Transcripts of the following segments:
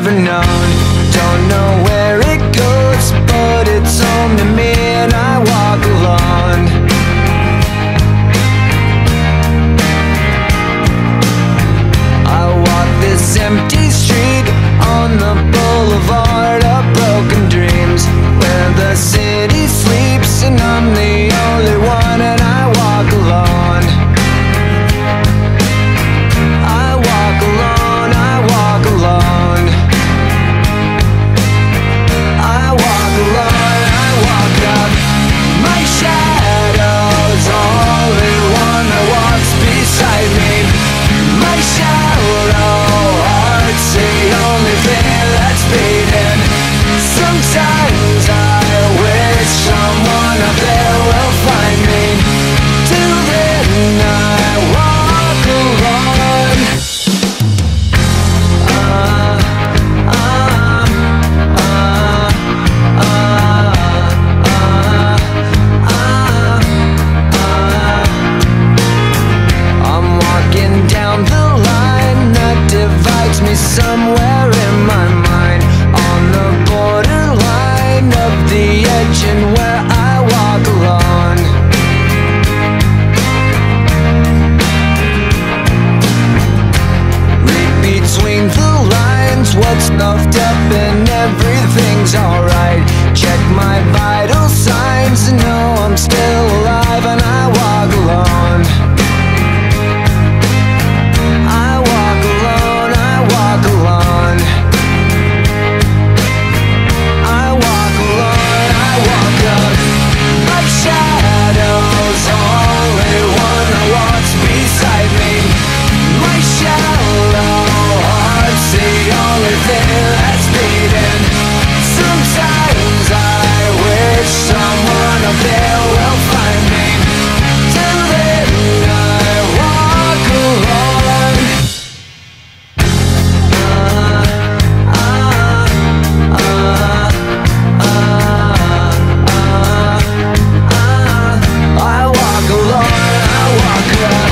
never known. Don't know where it goes, but it's home to me, and I walk alone. I walk this empty street on the boulevard of broken dreams, where the city sleeps and I'm the only one, and I walk alone. I walk alone, I walk alone. I walk alone, I walk up. My shadow's only one that walks beside me. My shallow heart's the only thing that's beating. Sometimes I wish someone up there will find me. Till then I walk alone. I'm walking down the line that divides me somewhere in my mind, on the borderline of the edge and where I walk alone. Read between the lines what's puffed up and everything's alright. Check my vital signs to know I'm still alive, and I walk alone. I walk alone, I walk alone. I walk alone, I walk up. My shadow's only one that walks beside me. My shallow heart's the only thing that's beating. Sometimes I wish someone up there will find me. Till then I walk alone. I walk alone, I walk up.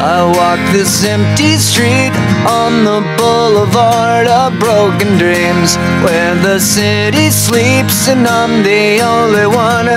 I walk this empty street on the boulevard of broken dreams, where the city sleeps and I'm the only one.